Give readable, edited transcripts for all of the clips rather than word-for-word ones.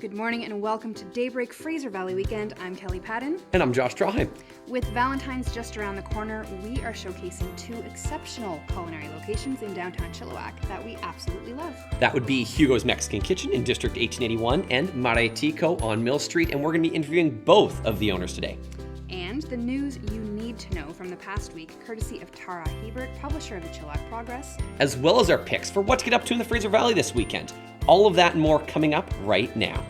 Good morning and welcome to Daybreak Fraser Valley Weekend. I'm Kelli Patton. And I'm Josh Draheim. With Valentine's just around the corner, we are showcasing two exceptional culinary locations in downtown Chilliwack that we absolutely love. That would be Hugo's Mexican Kitchen in District 1881 and Marais on Mill Street, and we're going to be interviewing both of the owners today. And the news you need to know from the past week, courtesy of Tara Hebert, publisher of the Chilliwack Progress. As well as our picks for what to get up to in the Fraser Valley this weekend. All of that and more coming up right now.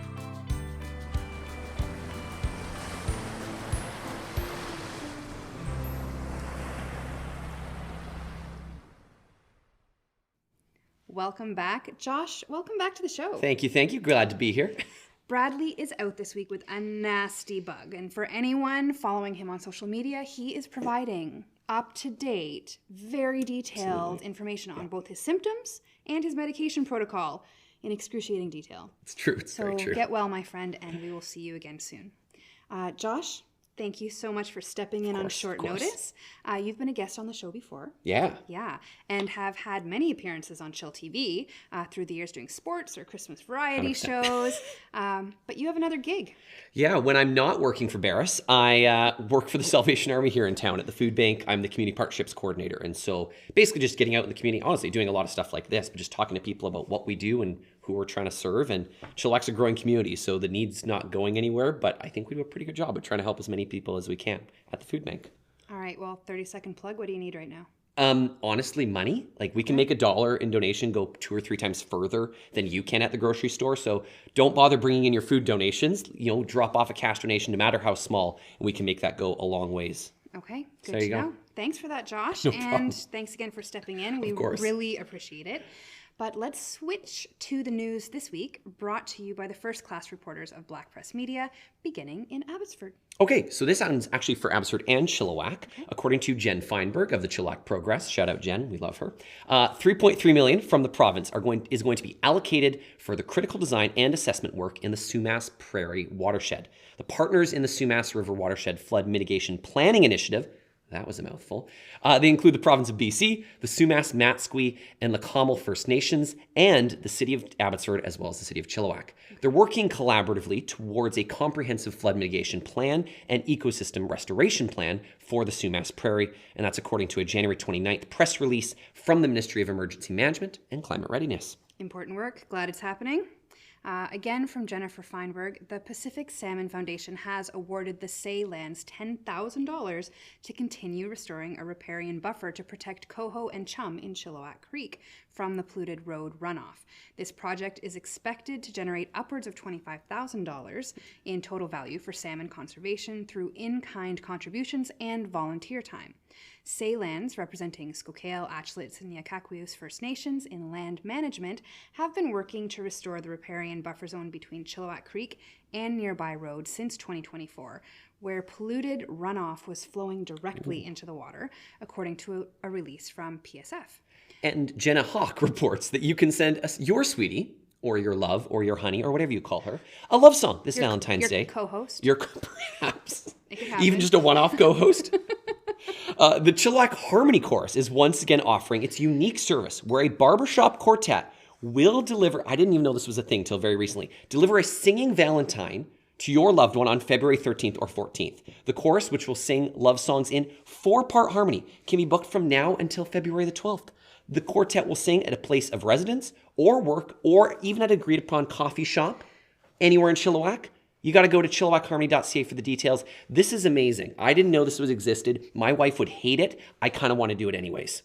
Welcome back. Josh, welcome back to the show. Thank you. Glad to be here. Bradley is out this week with a nasty bug, and for anyone following him on social media, he is providing up-to-date, very detailed information on both his symptoms and his medication protocol in excruciating detail. It's true. It's very true. So get well, my friend, and we will see you again soon. Josh, thank you so much for stepping in on short notice. You've been a guest on the show before. Yeah, and have had many appearances on chillTV through the years doing sports or Christmas variety 100%. Shows. But you have another gig. Yeah, when I'm not working for Barris, I work for the Salvation Army here in town at the food bank. I'm the community partnerships coordinator. And so basically just getting out in the community, honestly, doing a lot of stuff like this, but just talking to people about what we do and who we're trying to serve. And Chilliwack's a growing community, so the need's not going anywhere, but I think we do a pretty good job of trying to help as many people as we can at the food bank. All right, well, 30-second plug. What do you need right now? Honestly, money. Like, we can make $1 in donation go 2 or 3 times further than you can at the grocery store. So don't bother bringing in your food donations. Drop off a cash donation, no matter how small, and we can make that go a long ways. Okay, good to know. Thanks for that, Josh. And thanks again for stepping in. We really appreciate it. But let's switch to the news this week, brought to you by the first-class reporters of Black Press Media, beginning in Abbotsford. Okay, so this sounds actually for Abbotsford and Chilliwack. Okay. According to Jen Feinberg of the Chilliwack Progress, shout out Jen, we love her, $3.3 million from the province is going to be allocated for the critical design and assessment work in the Sumas Prairie watershed. The partners in the Sumas River Watershed Flood Mitigation Planning Initiative, that was a mouthful. They include the province of BC, the Sumas, Matsqui, and Lecomal First Nations, and the city of Abbotsford, as well as the city of Chilliwack. They're working collaboratively towards a comprehensive flood mitigation plan and ecosystem restoration plan for the Sumas Prairie, and that's according to a January 29th press release from the Ministry of Emergency Management and Climate Readiness. Important work. Glad it's happening. Again, from Jennifer Feinberg, the Pacific Salmon Foundation has awarded the Say Lands $10,000 to continue restoring a riparian buffer to protect coho and chum in Chilliwack Creek from the polluted road runoff. This project is expected to generate upwards of $25,000 in total value for salmon conservation through in-kind contributions and volunteer time. Say Lands, representing Skookale, Atchlitz, and Yakakwiyus First Nations in land management, have been working to restore the riparian buffer zone between Chilliwack Creek and nearby road since 2024, where polluted runoff was flowing directly into the water, according to a release from PSF. And Jenna Hauck reports that you can send us your sweetie, or your love, or your honey, or whatever you call her, a love song this Valentine's Day. Your co-host. Perhaps. Even just a one-off co-host. The Chilliwack Harmony Chorus is once again offering its unique service where a barbershop quartet will deliver, I didn't even know this was a thing till very recently, deliver a singing Valentine to your loved one on February 13th or 14th. The chorus, which will sing love songs in 4-part harmony, can be booked from now until February the 12th. The quartet will sing at a place of residence or work or even at an agreed upon coffee shop anywhere in Chilliwack. You got to go to chilliwackharmony.ca for the details. This is amazing. I didn't know this existed. My wife would hate it. I kind of want to do it anyways.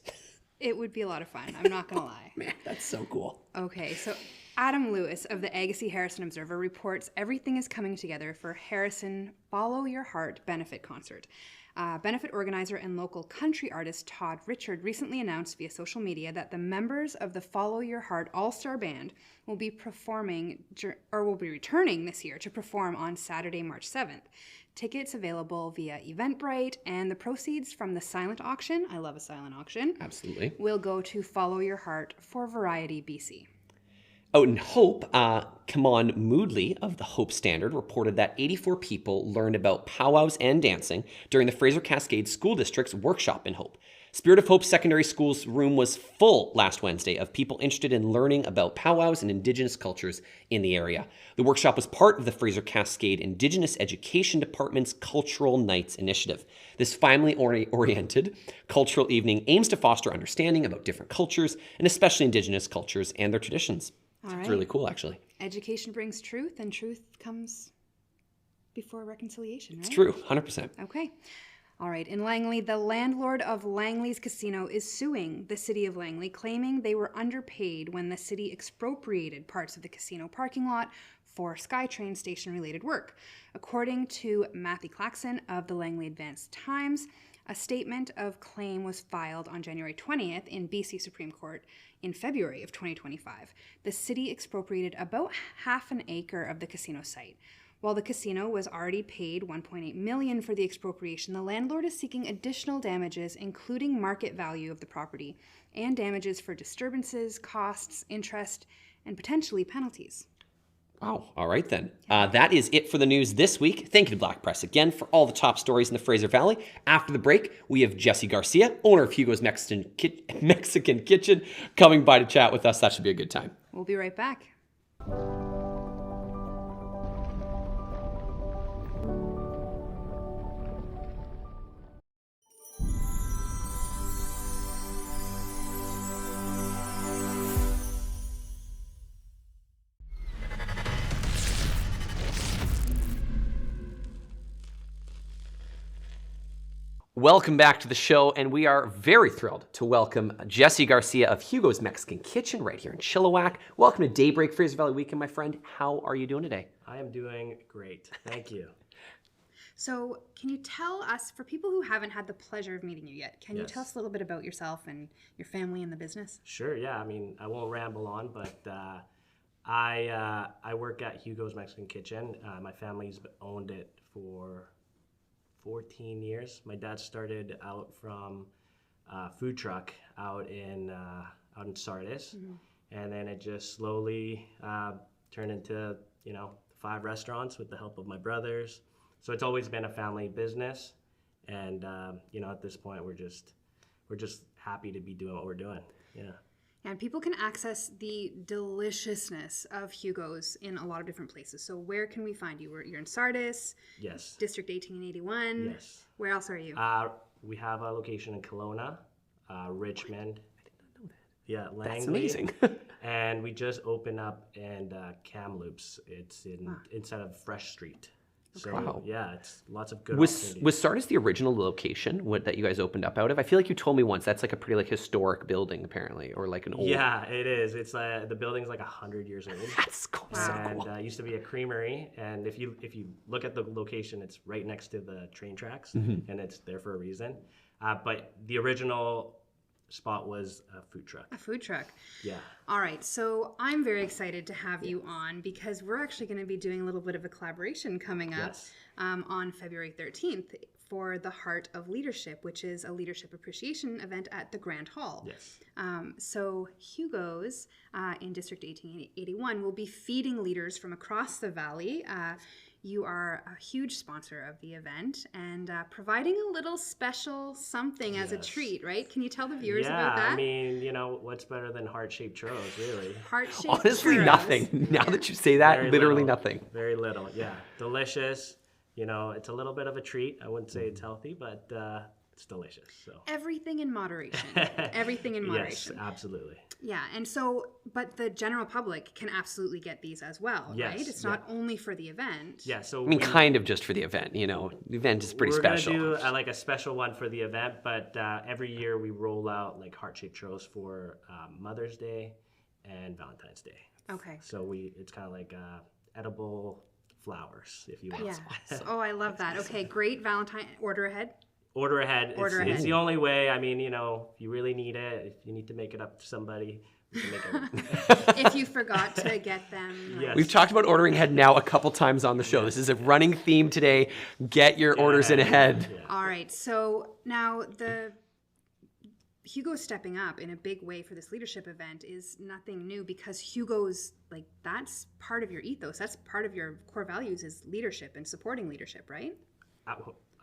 It would be a lot of fun. I'm not going to lie. Man, that's so cool. Okay, so Adam Lewis of the Agassiz-Harrison Observer reports everything is coming together for Harrison Follow Your Heart benefit concert. Benefit organizer and local country artist Todd Richard recently announced via social media that the members of the Follow Your Heart All-Star Band will be returning this year to perform on Saturday, March 7th. Tickets available via Eventbrite, and the proceeds from the silent auction, I love a silent auction, absolutely, will go to Follow Your Heart for Variety BC. Out in Hope, Kemone Moodley of the Hope Standard reported that 84 people learned about powwows and dancing during the Fraser Cascade School District's workshop in Hope. Spirit of Hope Secondary School's room was full last Wednesday of people interested in learning about powwows and Indigenous cultures in the area. The workshop was part of the Fraser Cascade Indigenous Education Department's Cultural Nights initiative. This family-oriented cultural evening aims to foster understanding about different cultures, and especially Indigenous cultures and their traditions. It's really cool, actually. Education brings truth, and truth comes before reconciliation, right? It's true, 100%. Okay. All right. In Langley, the landlord of Langley's casino is suing the city of Langley, claiming they were underpaid when the city expropriated parts of the casino parking lot for SkyTrain station-related work. According to Matthew Claxton of the Langley Advance-Times, a statement of claim was filed on January 20th in BC Supreme Court in February of 2025. The city expropriated about half an acre of the casino site. While the casino was already paid $1.8 million for the expropriation, the landlord is seeking additional damages, including market value of the property, and damages for disturbances, costs, interest, and potentially penalties. Wow. All right, then. That is it for the news this week. Thank you to Black Press again for all the top stories in the Fraser Valley. After the break, we have Jesse Garcia, owner of Hugo's Mexican Kitchen, coming by to chat with us. That should be a good time. We'll be right back. Welcome back to the show, and we are very thrilled to welcome Jesse Garcia of Hugo's Mexican Kitchen right here in Chilliwack. Welcome to Daybreak Fraser Valley Weekend, my friend. How are you doing today? I am doing great. Thank you. So, can you tell us, for people who haven't had the pleasure of meeting you yet, can you tell us a little bit about yourself and your family and the business? Sure, yeah. I mean, I won't ramble on, but I work at Hugo's Mexican Kitchen. My family's owned it for 14 years. My dad started out from a food truck out in Sardis, and then it just slowly turned into 5 restaurants with the help of my brothers. So it's always been a family business, and at this point we're just happy to be doing what we're doing. Yeah. And people can access the deliciousness of Hugo's in a lot of different places. So where can we find you? You're in Sardis. Yes. District 1881. Yes. Where else are you? We have a location in Kelowna, Richmond. I did not know that. Yeah, Langley. That's amazing. And we just opened up in Kamloops. It's inside of Fresh Street. So Wow. yeah, it's lots of good Was opportunities. Sardis the original location that you guys opened up out of? I feel like you told me once that's like a pretty historic building apparently, or like an old. Yeah, it is. It's the building's like 100 years old. That's cool. So And cool. it used to be a creamery, and if you look at the location, it's right next to the train tracks, Mm-hmm. and it's there for a reason. But the original spot was a food truck. A food truck. Yeah. All right, so I'm very excited to have you on because we're actually going to be doing a little bit of a collaboration coming up Yes. on February 13th for the Heart of Leadership, which is a leadership appreciation event at the Grand Hall. Yes. So Hugo's in District 1881 will be feeding leaders from across the valley. You are a huge sponsor of the event and providing a little special something as a treat, right? Can you tell the viewers about that? I mean, what's better than heart-shaped churros, really? Heart-shaped Honestly, churros. nothing. Now that you say that, Very literally little. nothing. Very little, yeah. Delicious. It's a little bit of a treat. I wouldn't say it's healthy, but it's delicious. So Everything in moderation. Everything in moderation. Yes, absolutely. Yeah, and so, but the general public can absolutely get these as well, Yes, right? It's not only for the event. Yeah, so I mean, kind of just for the event. The event is pretty we're special. Gonna do like a special one for the event, but every year we roll out like heart-shaped churros for Mother's Day and Valentine's Day. Okay. So it's kind of like edible flowers, if you will. Yeah. Oh, I love that. Okay, great. Valentine, order ahead. Order ahead. Order It's ahead. the only way. I mean, if you really need it, if you need to make it up to somebody, we can make it. If you forgot to get them. Yes. We've talked about ordering ahead now a couple times on the show. This is a running theme today. Get your orders in ahead. Yeah. All right. So now the Hugo stepping up in a big way for this leadership event is nothing new because Hugo's that's part of your ethos. That's part of your core values is leadership and supporting leadership, right?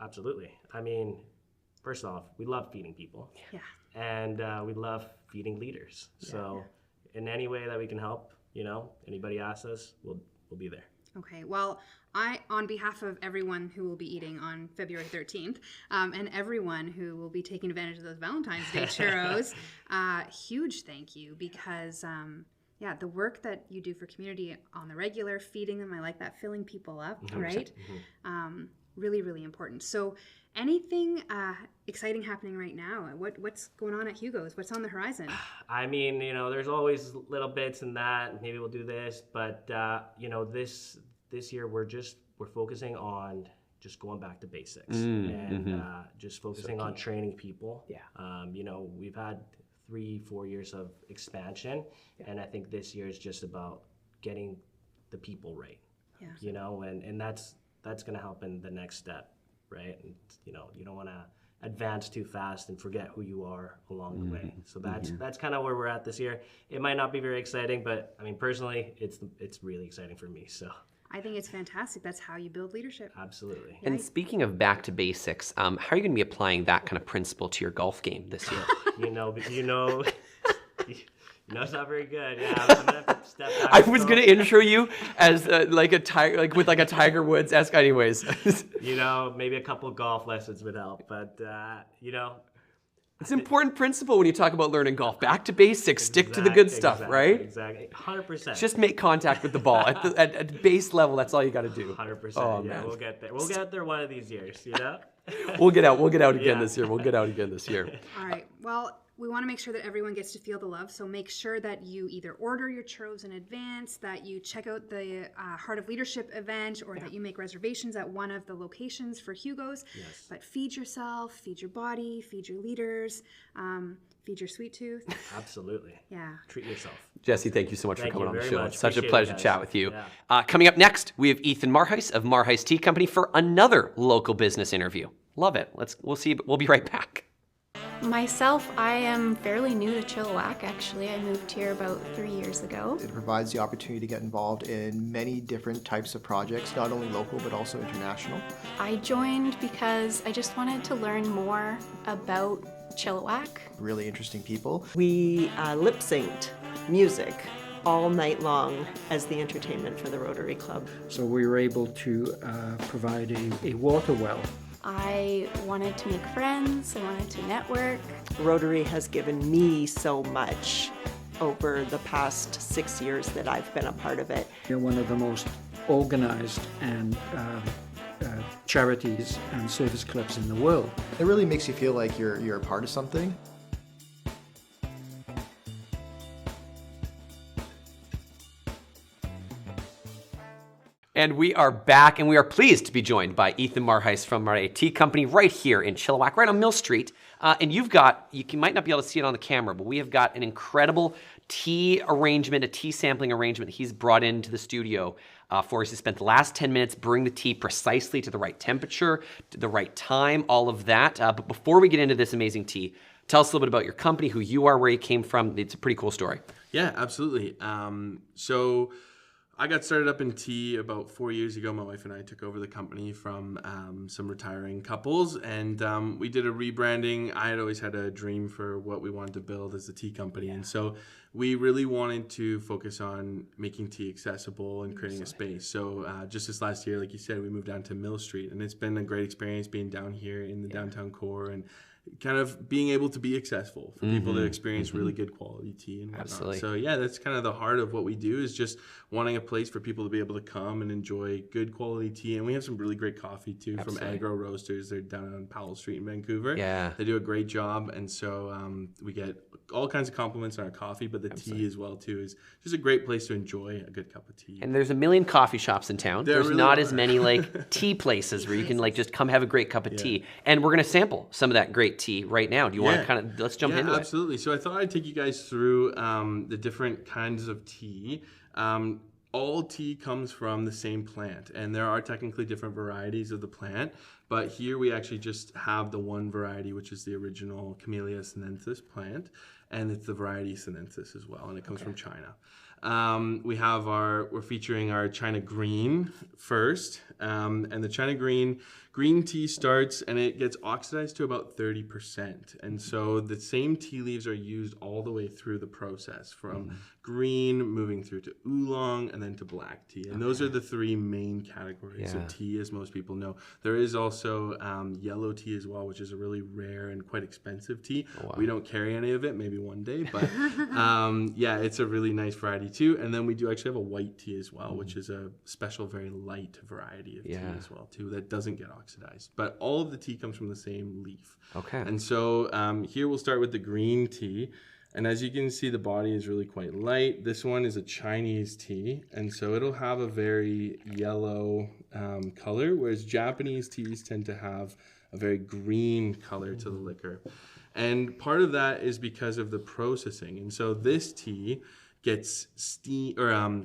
Absolutely. I mean, first off, we love feeding people. Yeah. And we love feeding leaders. So in any way that we can help, anybody asks us, we'll be there. Okay, well, on behalf of everyone who will be eating on February 13th, and everyone who will be taking advantage of those Valentine's Day churros, huge thank you, because, the work that you do for community on the regular, feeding them, I like that, filling people up, right? Really, really important. So anything exciting happening right now? What's going on at Hugo's? What's on the horizon? I mean, there's always little bits in that. Maybe we'll do this, but this year we're focusing on just going back to basics and just focusing on training people. Yeah. We've had 3-4 years of expansion, and I think this year is just about getting the people right. Yeah. And that's going to help in the next step, right? And, you don't want to advance too fast and forget who you are along the way. So that's kind of where we're at this year. It might not be very exciting, but I mean, personally, it's really exciting for me. So I think it's fantastic. That's how you build leadership. Absolutely. And speaking of back to basics, how are you going to be applying that kind of principle to your golf game this year? It's not very good. Yeah, I'm gonna have to step back. I was going to intro you as like a tiger, like with like a Tiger Woods-esque, anyways. Maybe a couple golf lessons would help, but it's an important principle when you talk about learning golf. Back to basics, stick to the good stuff, right? Exactly, 100%. Just make contact with the ball at base level. That's all you got to do. 100%. Oh, yeah, man. We'll get there. We'll get there one of these years. We'll get out again this year. We'll get out again this year. All right. Well, we want to make sure that everyone gets to feel the love. So make sure that you either order your churros in advance, that you check out the Heart of Leadership event, or that you make reservations at one of the locations for Hugo's. Yes. But feed yourself, feed your body, feed your leaders, feed your sweet tooth. Absolutely. Yeah. Treat yourself. Jesse, thank you so much for coming on the show. Much. It's such a Appreciate pleasure it, to guys. chat with you. Yeah. Coming up next, we have Ethan Maarhuis of Maarhuis Tea Company for another local business interview. Love it. We'll be right back. Myself, I am fairly new to Chilliwack, actually. I moved here about 3 years ago. It provides the opportunity to get involved in many different types of projects, not only local but also international. I joined because I just wanted to learn more about Chilliwack. Really interesting people. We lip synced music all night long as the entertainment for the Rotary Club. So we were able to provide a water well. I wanted to make friends, I wanted to network. Rotary has given me so much over the past 6 years that I've been a part of it. You're one of the most organized and charities and service clubs in the world. It really makes you feel like you're a part of something. And we are back, and we are pleased to be joined by Ethan Maarhuis from Marais Tea Company right here in Chilliwack, right on Mill Street. And you might not be able to see it on the camera, but we have got an incredible tea arrangement, a tea sampling arrangement that he's brought into the studio for us. He spent the last 10 minutes brewing the tea precisely to the right temperature, to the right time, all of that. But before we get into this amazing tea, tell us a little bit about your company, who you are, where you came from. It's a pretty cool story. Yeah, absolutely. So I got started up in tea about 4 years ago. My wife and I took over the company from some retiring couples, and we did a rebranding. I had always had a dream for what we wanted to build as a tea company, and so we really wanted to focus on making tea accessible and creating a space. So just this last year, like you said, we moved down to Mill Street, and it's been a great experience being down here in the downtown core and kind of being able to be accessible for people to experience really good quality tea and whatnot. Absolutely. So yeah, that's kind of the heart of what we do, is just wanting a place for people to be able to come and enjoy good quality tea. And we have some really great coffee too. Absolutely. From Agro Roasters. They're down on Powell Street in Vancouver. Yeah. They do a great job. And so we get all kinds of compliments on our coffee, but the tea as well too is just a great place to enjoy a good cup of tea. And there's a million coffee shops in town. There There's really not are. as many like tea places where you can like just come have a great cup of tea. And we're going to sample some of that great tea right now. Do you want to kind of, let's jump into it. Absolutely. So I thought I'd take you guys through the different kinds of tea. All tea comes from the same plant, and there are technically different varieties of the plant, But here we actually just have the one variety, which is the original Camellia sinensis plant, and it's the variety sinensis as well, and it comes from China. We're featuring our China Green first, and the China Green tea starts and it gets oxidized to about 30%. And so the same tea leaves are used all the way through the process, from green moving through to oolong and then to black tea. And those are the three main categories of tea, as most people know. There is also yellow tea as well, which is a really rare and quite expensive tea. We don't carry any of it, maybe one day, but it's a really nice variety too. And then we do actually have a white tea as well, which is a special, very light variety of tea as well too, that doesn't get oxidized. But all of the tea comes from the same leaf. Okay. And so here we'll start with the green tea. And as you can see, the body is really quite light. This one is a Chinese tea, and so it'll have a very yellow color, whereas Japanese teas tend to have a very green color to the liquor. And part of that is because of the processing. And so this tea gets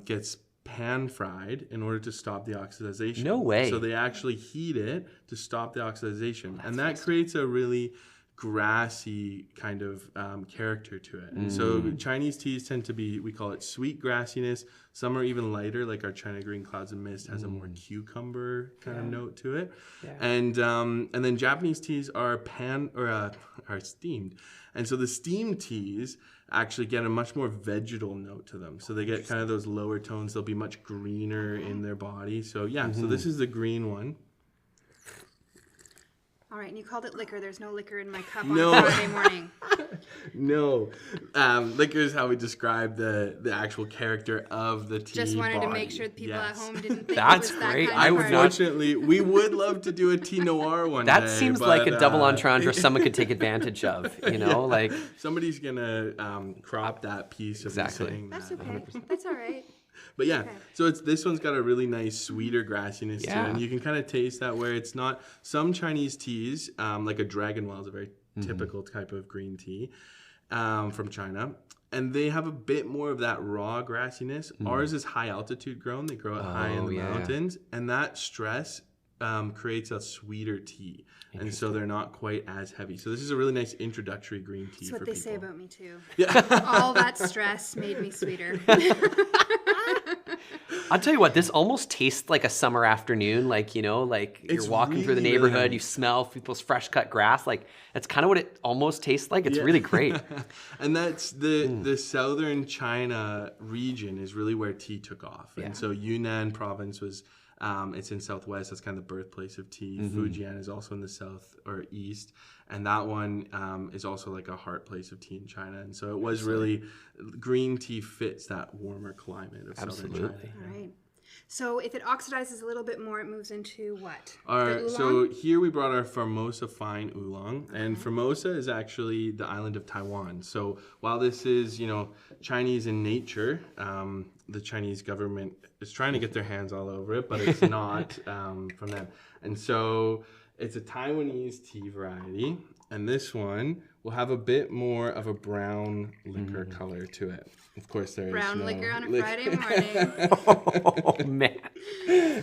gets pan fried in order to stop the oxidization. No way. So they actually heat it to stop the oxidization, and that creates a really grassy kind of character to it. And so Chinese teas tend to be, we call it sweet grassiness. Some are even lighter, like our China Green Clouds and Mist has a more cucumber kind of note to it. And then Japanese teas are are steamed. And so the steamed teas actually get a much more vegetal note to them. So they get kind of those lower tones. They'll be much greener in their body. So so this is the green one. All right, and you called it liquor. There's no liquor in my cup No. on Friday morning. No. Liquor is how we describe the actual character of the tea. Just wanted to body. make sure the people at home didn't think That's it was that great. kind I of would party. not- Unfortunately, we would love to do a tea noir one day. That seems like a double but, entendre someone could take advantage of, you know, like. somebody's gonna crop that piece of Exactly. me saying That's that. okay. That's all right. But so this one's got a really nice sweeter grassiness to it, and you can kind of taste that, where it's not some Chinese teas, like a Dragon Well is a very typical type of green tea from China, and they have a bit more of that raw grassiness. Ours is high altitude grown; they grow it high in the mountains, and that stress creates a sweeter tea, and so they're not quite as heavy. So this is a really nice introductory green tea That's for what they people. say about me too. Yeah. All that stress made me sweeter. I'll tell you what, this almost tastes like a summer afternoon, like, you know, like It's you're walking through the really, neighborhood, really you nice. smell people's fresh cut grass. Like, that's kind of what it almost tastes like. It's really great. And that's the southern China region is really where tea took off. And so Yunnan province was, it's in southwest. That's kind of the birthplace of tea. Fujian is also in the south or east. And that one is also like a heart place of tea in China. And so it was really, green tea fits that warmer climate of southern China. All right. So if it oxidizes a little bit more, it moves into what? All The right, so oolong? here we brought our Formosa fine oolong, and Formosa is actually the island of Taiwan. So while this is, you know, Chinese in nature, the Chinese government is trying to get their hands all over it, but it's not from them. And so it's a Taiwanese tea variety, and this one will have a bit more of a brown liquor color to it. Of course, there is Brown no liquor on a liquor. Friday morning. Oh, man.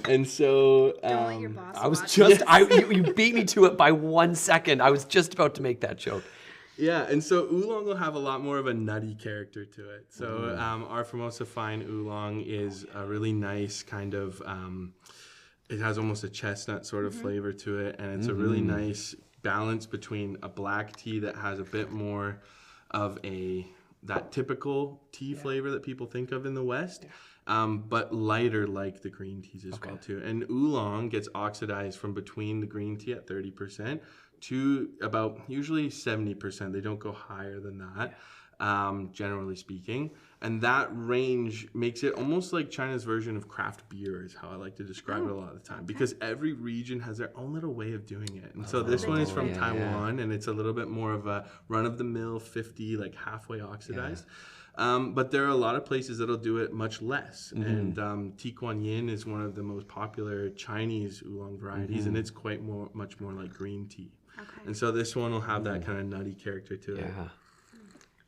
And so Don't let your boss I was watch. just, you beat me to it by 1 second. I was just about to make that joke. yeah, and so oolong will have a lot more of a nutty character to it. So our Formosa fine oolong is a really nice kind of, it has almost a chestnut sort of flavor to it, and it's a really nice balance between a black tea that has a bit more of that typical tea flavor that people think of in the West, but lighter like the green teas as well too. And oolong gets oxidized from between the green tea at 30% to about usually 70%. They don't go higher than that, generally speaking. And that range makes it almost like China's version of craft beer is how I like to describe it a lot of the time, because every region has their own little way of doing it. And so this one is from Taiwan, and it's a little bit more of a run-of-the-mill 50, like halfway oxidized. But there are a lot of places that'll do it much less. And Tea Kuan Yin is one of the most popular Chinese oolong varieties, and it's much more like green tea. Okay. And so this one will have that kind of nutty character to it. Yeah.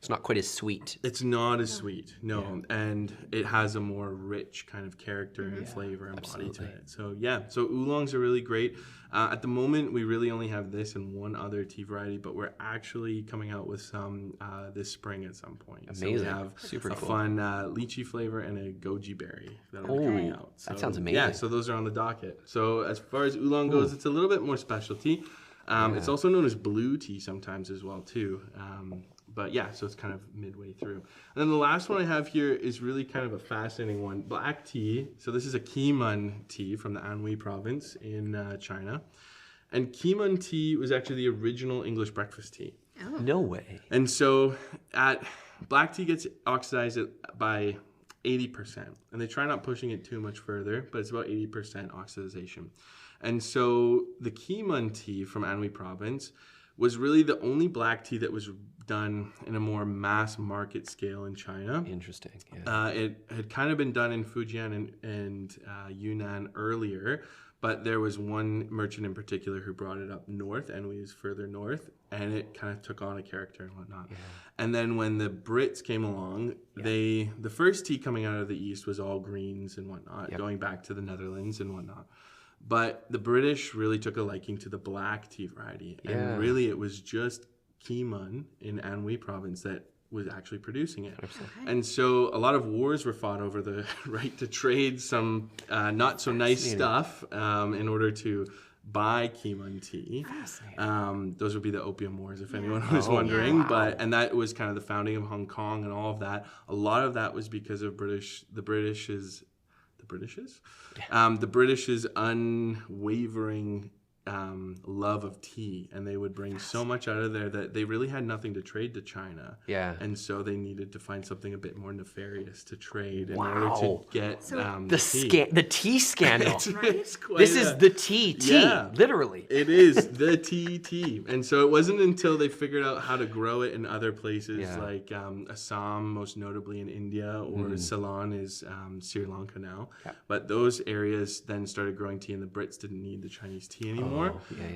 It's not quite as sweet. It's not as sweet, no, and it has a more rich kind of character and flavor and body to it. So so oolongs are really great. At the moment, we really only have this and one other tea variety, but we're actually coming out with some this spring at some point. Amazing. So we have Super a cool. fun lychee flavor and a goji berry that'll be coming out. So, that sounds amazing. Yeah, so those are on the docket. So as far as oolong goes, it's a little bit more specialty. It's also known as blue tea sometimes as well too. But yeah, so it's kind of midway through. And then the last one I have here is really kind of a fascinating one. Black tea. So this is a Kemone tea from the Anhui province in China. And Kemone tea was actually the original English breakfast tea. Oh. No way. And so black tea gets oxidized by 80%. And they try not pushing it too much further, but it's about 80% oxidization. And so the Kemone tea from Anhui province was really the only black tea that was done in a more mass market scale in China. Interesting. Yeah. It had kind of been done in Fujian and Yunnan earlier, but there was one merchant in particular who brought it up north, and we was further north, and it kind of took on a character and whatnot. Yeah. And then when the Brits came along, the first tea coming out of the east was all greens and whatnot, going back to the Netherlands and whatnot. But the British really took a liking to the black tea variety. And really it was just Kemone in Anhui province that was actually producing it. Okay. And so a lot of wars were fought over the right to trade some not so nice stuff in order to buy Kemone tea. Those would be the Opium Wars, if anyone was wondering. Yeah. Wow. And that was kind of the founding of Hong Kong and all of that. A lot of that was because of the British's unwavering love of tea, and they would bring so much out of there that they really had nothing to trade to China. Yeah. And so they needed to find something a bit more nefarious to trade in order to get the tea scandal. It's quite this is the tea, literally. It is the tea. And so it wasn't until they figured out how to grow it in other places like Assam, most notably in India, or Ceylon is Sri Lanka now. Yeah. But those areas then started growing tea, and the Brits didn't need the Chinese tea anymore.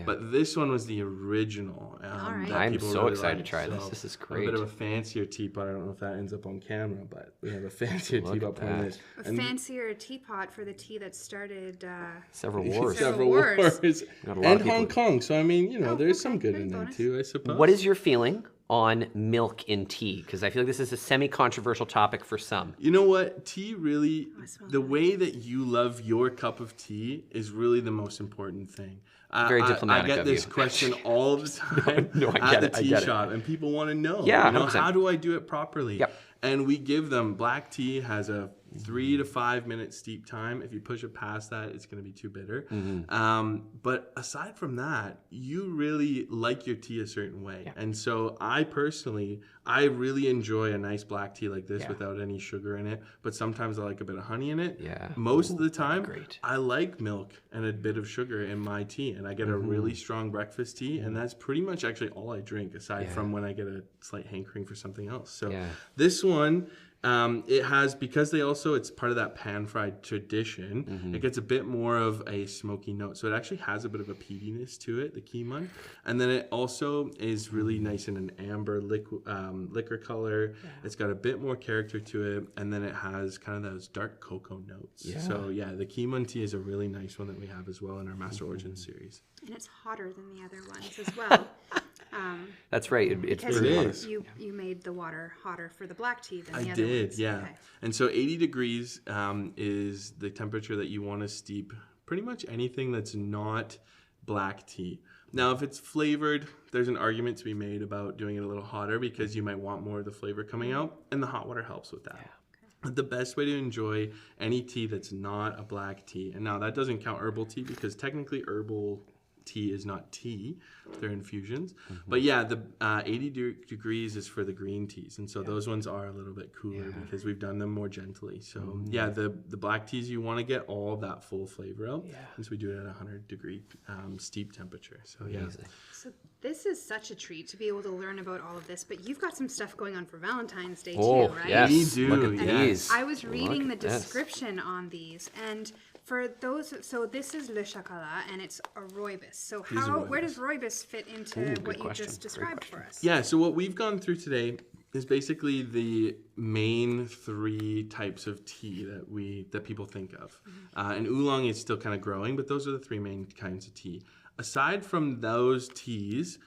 But this one was the original. I'm so really excited to try this. This is great. A bit of a fancier teapot. I don't know if that ends up on camera, but we have a fancier teapot playing this. A fancier teapot for the tea that started several wars. And Hong Kong. So, I mean, there's some good in there too, I suppose. What is your feeling on milk in tea? Because I feel like this is a semi-controversial topic for some. You know what? Tea really, the way that you love your cup of tea is really the most important thing. Very diplomatic I get this question all the time at the tea shop, and people want to know, how do I do it properly? Yep. And we give them, black tea has a 3 to 5 minute steep time. If you push it past that, it's going to be too bitter. But aside from that, you really like your tea a certain way. Yeah. And so I really enjoy a nice black tea like this without any sugar in it. But sometimes I like a bit of honey in it. Yeah. Most of the time, I like milk and a bit of sugar in my tea. And I get a really strong breakfast tea. And that's pretty much actually all I drink, aside from when I get a slight hankering for something else. So this one... it has, because it's part of that pan-fried tradition, it gets a bit more of a smoky note. So it actually has a bit of a peatiness to it, the Kemone. And then it also is really nice in an amber liquor color. Yeah. It's got a bit more character to it. And then it has kind of those dark cocoa notes. Yeah. So the Kemone tea is a really nice one that we have as well in our Master Origins series. And it's hotter than the other ones as well. That's right. It's you made the water hotter for the black tea than the other ones. I did, yeah. Okay. And so 80 degrees is the temperature that you want to steep pretty much anything that's not black tea. Now, if it's flavored, there's an argument to be made about doing it a little hotter because you might want more of the flavor coming out, and the hot water helps with that. Yeah. But the best way to enjoy any tea that's not a black tea, and now that doesn't count herbal tea because technically herbal tea is not tea, they're infusions. But the 80 degrees is for the green teas, and so those ones are a little bit cooler because we've done them more gently. So the black teas, you want to get all of that full flavor out, since we do it at 100 degree steep temperature. So So this is such a treat to be able to learn about all of this, but you've got some stuff going on for Valentine's Day too, right? Yes. We do. Look at these. I was reading the description on these, and For those, so this is Le Chocolat, and it's a rooibos. So These are where does rooibos fit into what you question. just described for us? Yeah, so what we've gone through today is basically the main 3 types of tea that people think of. And oolong is still kind of growing, but those are the 3 main kinds of tea. Aside from those teas,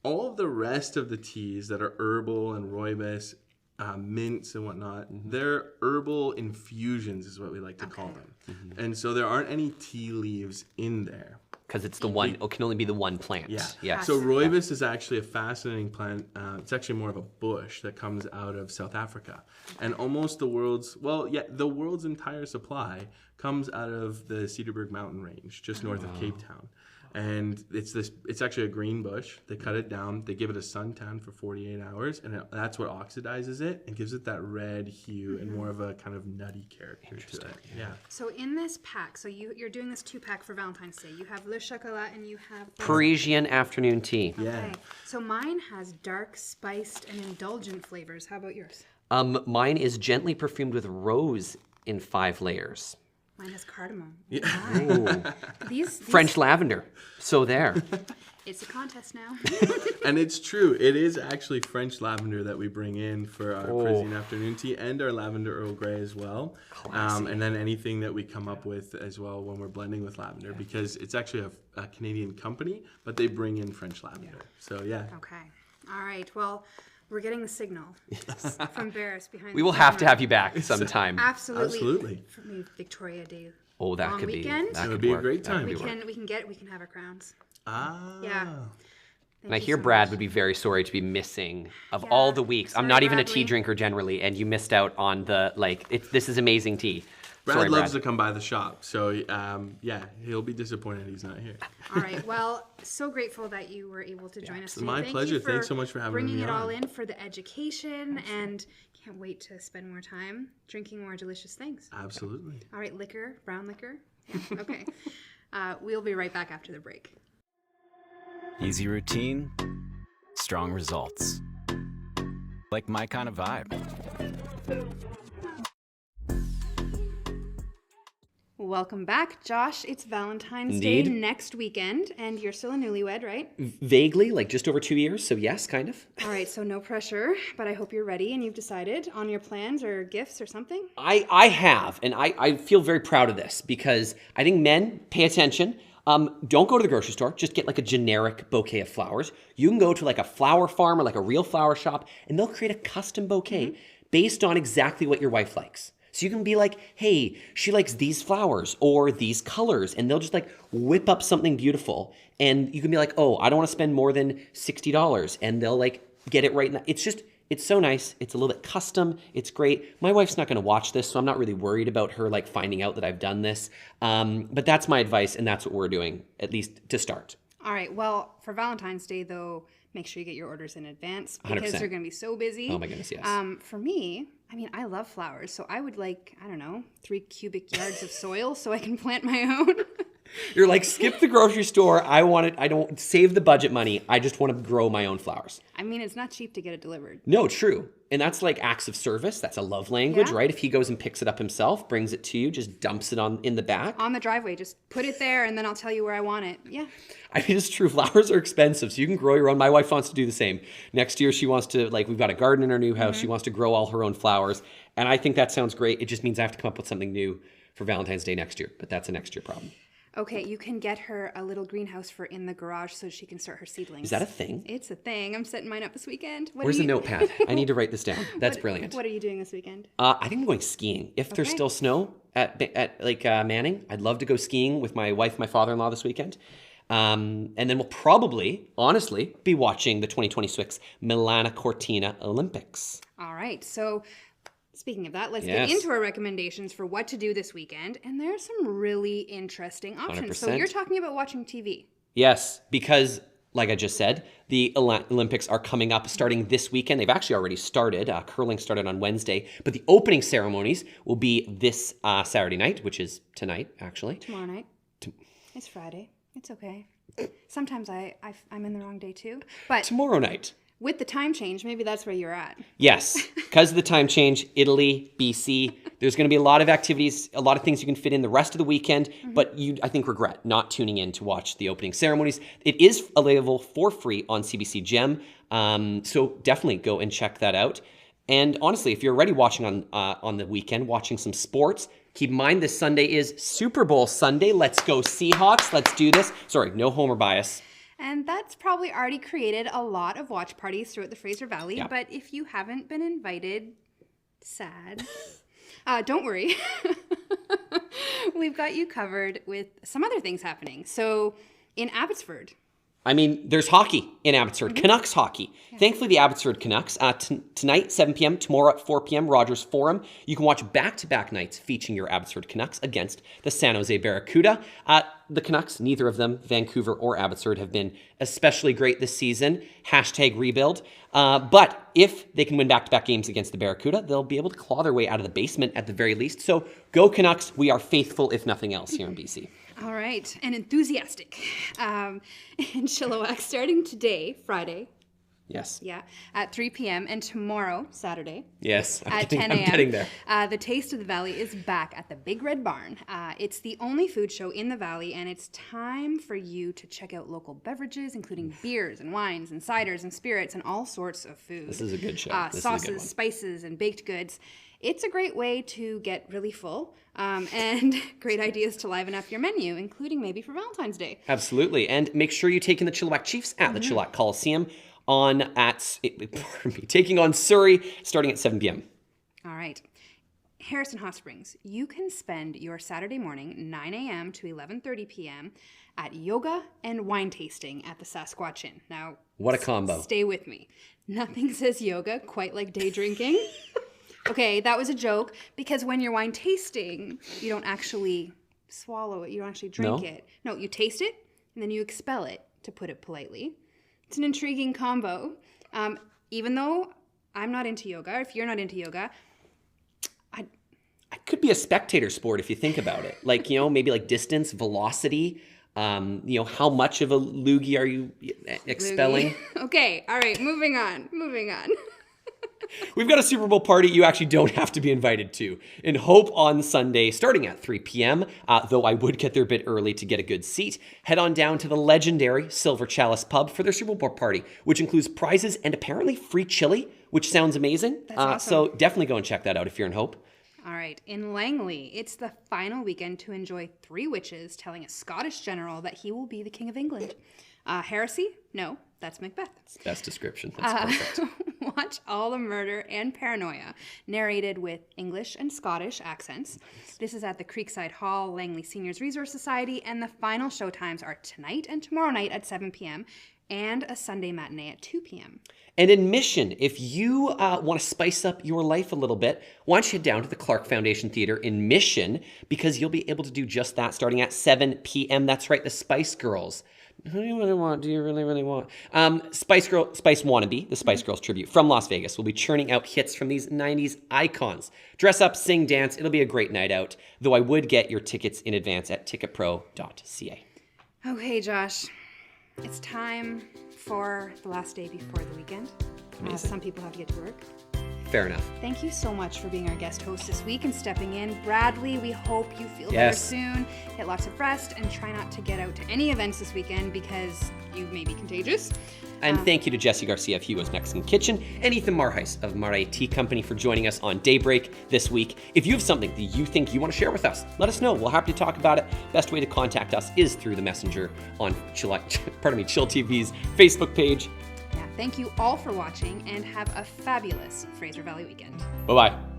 all of the rest of the teas that are herbal and rooibos, mints and whatnot, they're herbal infusions is what we like to call them. And so there aren't any tea leaves in there. Because it's the one, it can only be the one plant. Yeah. So rooibos is actually a fascinating plant. It's actually more of a bush that comes out of South Africa. And almost the world's entire supply comes out of the Cedarburg Mountain Range, just north of Cape Town. And it's actually a green bush. They cut it down, they give it a suntan for 48 hours, and that's what oxidizes it and gives it that red hue and more of a kind of nutty character to it. Yeah. So in this pack, so you're doing this 2-pack for Valentine's Day. You have Le Chocolat and you have Parisian afternoon tea. Yeah. Okay. So mine has dark, spiced, and indulgent flavors. How about yours? Mine is gently perfumed with rose in 5 layers. Mine has cardamom. Yeah. Ooh. These French lavender. So there. It's a contest now. And it's true. It is actually French lavender that we bring in for our Parisian afternoon tea and our lavender Earl Grey as well. And then anything that we come up with as well when we're blending with lavender, because it's actually a Canadian company, but they bring in French lavender. So yeah. Okay. All right. Well, we're getting the signal from Barris behind. We will have to have you back sometime. Absolutely. For me, Victoria Day. Oh, that long could weekend. be. That would could be a work. great That could time. be We work. can have our crowns. Ah. Yeah. And I hear Brad would be very sorry to be missing of all the weeks. I'm Sorry, not even a Bradley. tea drinker generally, and you missed out on the this is amazing tea. Brad Sorry, loves Brad. to come by the shop, so yeah, he'll be disappointed he's not here. All right. Well, so grateful that you were able to join us today. My Thank pleasure. you for Thanks so much for having bringing me it all on. in for the education, and can't wait to spend more time drinking more delicious things. Absolutely. All right, liquor, brown liquor. Yeah, okay. We'll be right back after the break. Easy routine, strong results. Like my kind of vibe. Welcome back, Josh. It's Valentine's Indeed. Day next weekend, and you're still a newlywed, right? Vaguely, like just over 2 years, so yes, kind of. All right, so no pressure, but I hope you're ready and you've decided on your plans or gifts or something. I have, and I feel very proud of this because I think men, pay attention. Don't go to the grocery store. Just get like a generic bouquet of flowers. You can go to like a flower farm or like a real flower shop, and they'll create a custom bouquet based on exactly what your wife likes. So you can be like, hey, she likes these flowers or these colors, and they'll just like whip up something beautiful. And you can be like, oh, I don't want to spend more than $60, and they'll like get it right now. It's so nice. It's a little bit custom. It's great. My wife's not going to watch this, so I'm not really worried about her like finding out that I've done this. But that's my advice, and that's what we're doing, at least to start. All right, well, for Valentine's Day, though, make sure you get your orders in advance because 100%. they're going to be so busy. Oh my goodness, yes. For me, I mean, I love flowers, so I would like, 3 cubic yards of soil so I can plant my own. You're like, skip the grocery store. I don't save the budget money. I just want to grow my own flowers. I mean, it's not cheap to get it delivered. No, true. And that's like acts of service. That's a love language, Yeah. right? If he goes and picks it up himself, brings it to you, just dumps it in the back. On the driveway, just put it there and then I'll tell you where I want it. Yeah. I mean, it's true. Flowers are expensive, so you can grow your own. My wife wants to do the same. Next year, she wants to, we've got a garden in our new house. She wants to grow all her own flowers. And I think that sounds great. It just means I have to come up with something new for Valentine's Day next year. But that's a next year problem. Okay, you can get her a little greenhouse for in the garage so she can start her seedlings. Is that a thing? It's a thing. I'm setting mine up this weekend. What Where's are the you- notepad? I need to write this down. That's brilliant. What are you doing this weekend? I think I'm going skiing. If there's Okay. still snow at Manning, I'd love to go skiing with my wife, my father-in-law this weekend. And then we'll probably, honestly, be watching the 2026 Milano Cortina Olympics. All right, so speaking of that, let's Yes. get into our recommendations for what to do this weekend. And there are some really interesting options. So 100%. you're talking about watching TV. Yes, because like I just said, the Olympics are coming up starting this weekend. They've actually already started. Curling started on Wednesday, but the opening ceremonies will be this Saturday night, which is tonight, actually. Tomorrow night. It's Friday. It's okay. Sometimes I'm in the wrong day too. But Tomorrow night. With the time change, maybe that's where you're at. Yes, because of the time change, Italy, BC, there's going to be a lot of activities, a lot of things you can fit in the rest of the weekend, but you, I think, regret not tuning in to watch the opening ceremonies. It is available for free on CBC Gem, so definitely go and check that out. And honestly, if you're already watching on the weekend, watching some sports, keep in mind this Sunday is Super Bowl Sunday. Let's go Seahawks. Let's do this. Sorry, no homer bias. And that's probably already created a lot of watch parties throughout the Fraser Valley. Yeah. But if you haven't been invited, sad. Don't worry. We've got you covered with some other things happening. So in Abbotsford. I mean, there's hockey in Abbotsford, Canucks hockey. Yeah. Thankfully, the Abbotsford Canucks, tonight, 7 p.m., tomorrow at 4 p.m., Rogers Forum. You can watch back-to-back nights featuring your Abbotsford Canucks against the San Jose Barracuda. The Canucks, neither of them, Vancouver or Abbotsford, have been especially great this season. #rebuild. But if they can win back-to-back games against the Barracuda, they'll be able to claw their way out of the basement at the very least. So go Canucks. We are faithful, if nothing else, here in BC. All right, and enthusiastic. In Chilliwack, starting today, Friday. Yes. Yeah, at 3 p.m. and tomorrow, Saturday. Yes, at 10 a.m. I'm getting there. The Taste of the Valley is back at the Big Red Barn. It's the only food show in the valley, and it's time for you to check out local beverages, including beers and wines and ciders and spirits and all sorts of food. This is a good show. Sauces, spices, and baked goods. It's a great way to get really full and great ideas to liven up your menu, including maybe for Valentine's Day. Absolutely. And make sure you take in the Chilliwack Chiefs at the Chilliwack Coliseum taking on Surrey starting at 7 p.m. All right. Harrison Hot Springs, you can spend your Saturday morning, 9 a.m. to 11:30 p.m. at yoga and wine tasting at the Sasquatch Inn. Now, what a combo. Stay with me. Nothing says yoga quite like day drinking. Okay, that was a joke, because when you're wine tasting, you don't actually swallow it. You don't actually drink it. No, you taste it, and then you expel it, to put it politely. It's an intriguing combo. Even though I'm not into yoga, if you're not into yoga, it could be a spectator sport if you think about it. Like, maybe like distance, velocity, how much of a loogie are you expelling? Okay, all right, moving on. We've got a Super Bowl party you actually don't have to be invited to in Hope on Sunday, starting at 3 p.m., though I would get there a bit early to get a good seat. Head on down to the legendary Silver Chalice Pub for their Super Bowl party, which includes prizes and apparently free chili, which sounds amazing. That's awesome. So definitely go and check that out if you're in Hope. All right, in Langley, it's the final weekend to enjoy 3 witches telling a Scottish general that he will be the King of England. Heresy? No, that's Macbeth. Best description. That's perfect. Watch all the murder and paranoia, narrated with English and Scottish accents. This is at the Creekside Hall, Langley Seniors Resource Society, and the final showtimes are tonight and tomorrow night at 7 p.m. and a Sunday matinee at 2 p.m. And in Mission, if you want to spice up your life a little bit, why don't you head down to the Clark Foundation Theatre in Mission, because you'll be able to do just that starting at 7 p.m. That's right, the Spice Girls. Who do you really want? Do you really want? Spice Wannabe, the Spice Girls tribute from Las Vegas, will be churning out hits from these 90s icons. Dress up, sing, dance. It'll be a great night out, though I would get your tickets in advance at ticketpro.ca. Okay, Josh. It's time for the last day before the weekend. Some people have to get to work. Fair enough. Thank you so much for being our guest host this week and stepping in. Bradley, we hope you feel better soon. Get lots of rest and try not to get out to any events this weekend because you may be contagious. And thank you to Jesse Garcia of Hugo's Mexican Kitchen and Ethan Maarhuis of Marais Tea Company for joining us on Daybreak this week. If you have something that you think you want to share with us, let us know. We're happy to talk about it. Best way to contact us is through the messenger on chillTV's Facebook page. Yeah, thank you all for watching and have a fabulous Fraser Valley weekend. Bye-bye.